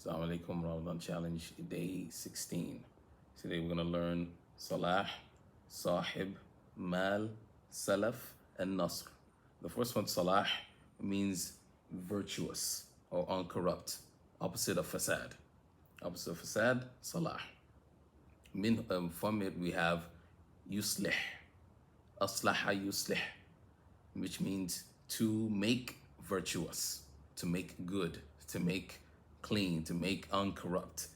Assalamu alaikum, Ramadan challenge day 16. Today we're going to learn Salah, Sahib, Mal, Salaf, and Nasr. The first one, Salah, means virtuous or uncorrupt, opposite of Fasad. Opposite of Fasad, Salah. From it we have Yuslih, Aslaha Yuslih, which means to make virtuous, to make good, to make clean, to make uncorrupt.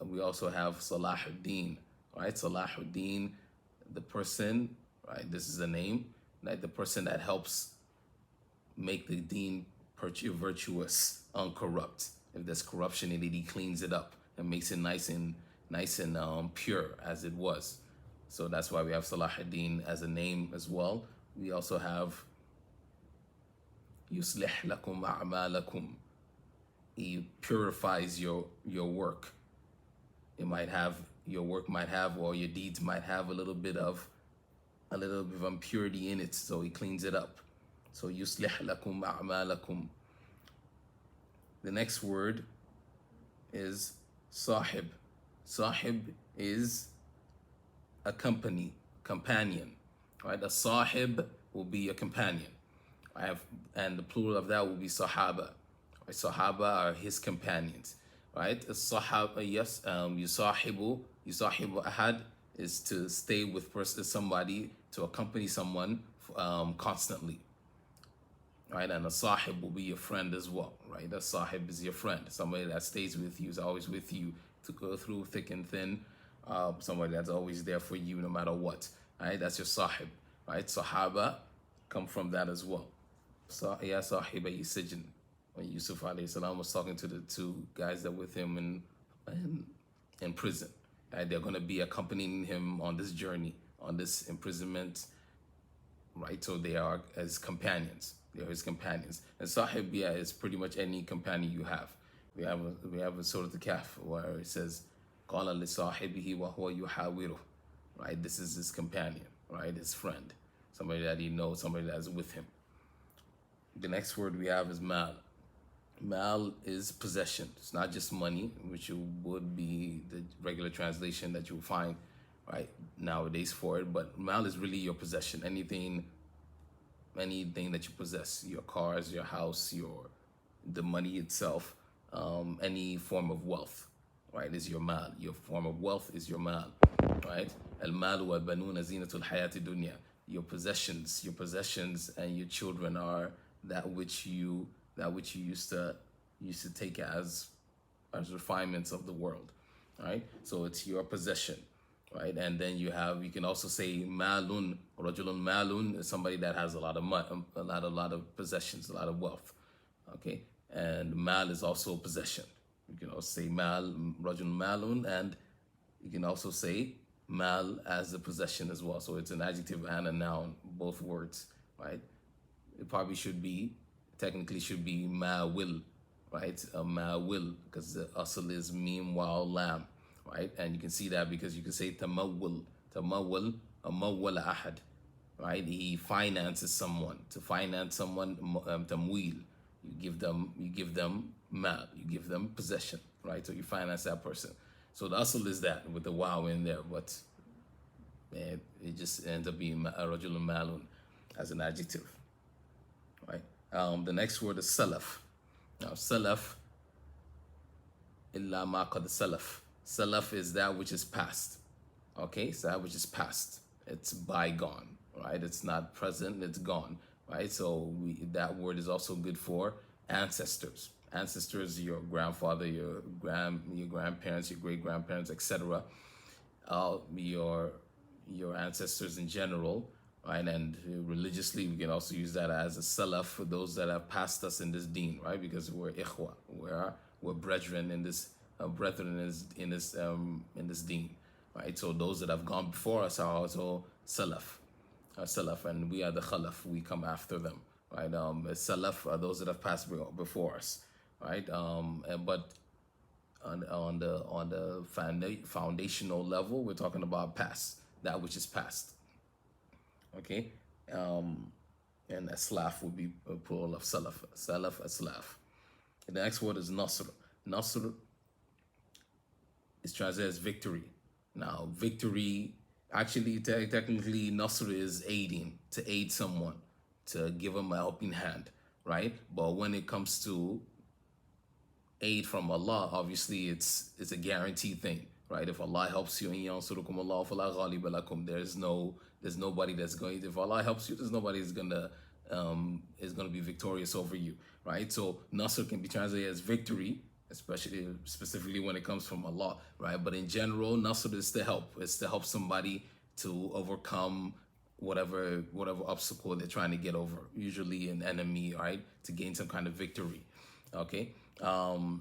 We also have Salahuddin, right? Salahuddin, the person, right? This is a name, right? The person that helps make the deen virtuous, uncorrupt. If there's corruption in it, he cleans it up and makes it nice and pure as it was. So that's why we have Salahuddin as a name as well. We also have Yuslih lakum a'malakum. He purifies your work. It might have, your work might have, or your deeds might have a little bit of impurity in it, so he cleans it up. So yuslih lakum a'malakum. The next word is sahib. Sahib is a companion, right? A sahib will be a companion. And the plural of that will be sahaba. Sahaba are his companions, right? Sahaba, yes, yusahibu ahad is to stay with somebody, to accompany someone constantly, right? And a sahib will be your friend as well, right? A sahib is your friend, somebody that stays with you, is always with you to go through thick and thin, somebody that's always there for you no matter what, right? That's your sahib, right? Sahaba come from that as well. So, yeah, sahiba yisijin. When Yusuf alayhi salam was talking to the two guys that were with him in prison. Right? They're going to be accompanying him on this journey, on this imprisonment, right? So they are as companions. They are his companions. And sahibiyah is pretty much any companion you have. We have a Surah Al-Kahf where it says, قَالَ لِصَاحِبِهِ وَهُوَ يُحَاوِرُهُ. Right? This is his companion, right? His friend. Somebody that he knows, somebody that's with him. The next word we have is mal. Mal is possession. It's not just money, which would be the regular translation that you will find right nowadays for it. But mal is really your possession. Anything that you possess, your cars, your house, the money itself, any form of wealth, right, is your mal. Your form of wealth is your mal, right? Al-mal wa banuna zinatul hayati dunya. Your possessions and your children are that which you used to take as refinements of the world, right? So it's your possession, right? And then you can also say malun, rajulun malun is somebody that has a lot of money, a lot of possessions, a lot of wealth, okay? And mal is also possession. You can also say mal, rajulun malun, and you can also say mal as a possession as well. So it's an adjective and a noun, both words, right? It probably technically should be ma will, right? Ma will, because the asl is meanwhile lamb, right? And you can see that because you can say tamawwal, amawwala ahad, right? He finances someone. To finance someone, tamwil, you give them mal, you give them possession, right? So you finance that person. So the asl is that with the wow in there, but it just ends up being rajulun malun as an adjective, right? The next word is salaf. Now, salaf, illa ma qad salaf. Salaf is that which is past. Okay, so that which is past. It's bygone, right? It's not present, it's gone, right? So that word is also good for ancestors. Ancestors, your grandfather, your grandparents, your great grandparents, etc. Your ancestors in general. Right, and religiously, we can also use that as a salaf for those that have passed us in this deen, right? Because we're ikhwa, we're brethren in this in this deen, right? So those that have gone before us are also salaf, and we are the khalaf. We come after them, right? Salaf are those that have passed before us, right? But on the foundational level, we're talking about past, that which is past. Okay, and aslaf would be a plural of salaf, aslaf. The next word is nasr. Nasr is translated as victory. Now, victory, actually, technically, Nasr is aiding, to aid someone, to give them a helping hand, right? But when it comes to aid from Allah, obviously it's a guaranteed thing, right? If Allah helps you, there's nobody that's going. If Allah helps you, there's nobody that's gonna is gonna be victorious over you, right? So Nasr can be translated as victory, especially specifically when it comes from Allah, right? But in general, Nasr is to help. It's to help somebody to overcome whatever obstacle they're trying to get over, usually an enemy, right? To gain some kind of victory. Okay. Then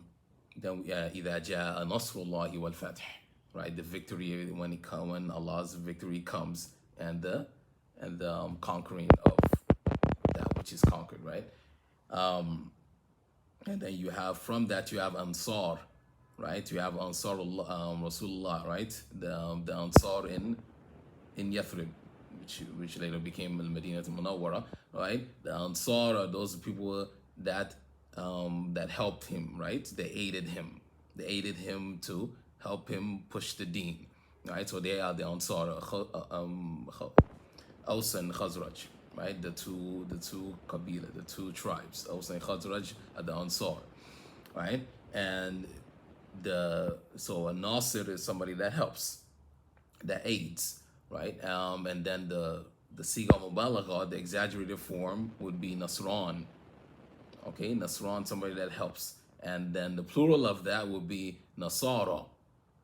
إذا جاء نصر الله والفتح, right? The victory when Allah's victory comes, and the conquering of that which is conquered, right? And then you have, from that you have Ansar, right? You have Ansar Rasulullah, right? The Ansar in Yathrib, which later became Al-Madinah al-Munawwara, right? The Ansar are those people that that helped him, right? They aided him. They aided him to help him push the deen, right? So they are the Ansar, Aus and Khazraj, right? The two Qabila, the two tribes, Aus and Khazraj are the Ansar, right? And so a Nasir is somebody that helps, that aids, right? And then the Siga Mubalagha, the exaggerated form, would be Nasran. Okay, Nasran, somebody that helps. And then the plural of that would be Nasara,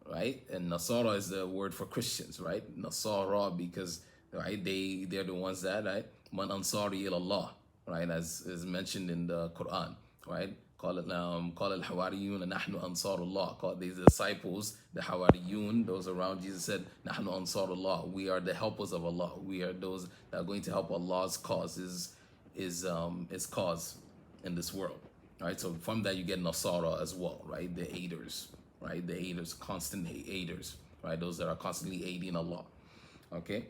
right? And Nasara is the word for Christians, right? Nasara, because, right, they're the ones that, right? Man ansari ilallah, right? As is mentioned in the Quran, right? قال الحواريون نحن أنصار الله. Called these disciples, the Hawariyun, those around Jesus, said نحن أنصار الله. We are the helpers of Allah. We are those that are going to help Allah's cause, his cause in this world, right? So from that you get Nasara as well, right? The aiders, right? The aiders, constant aiders, right? Those that are constantly aiding Allah, okay?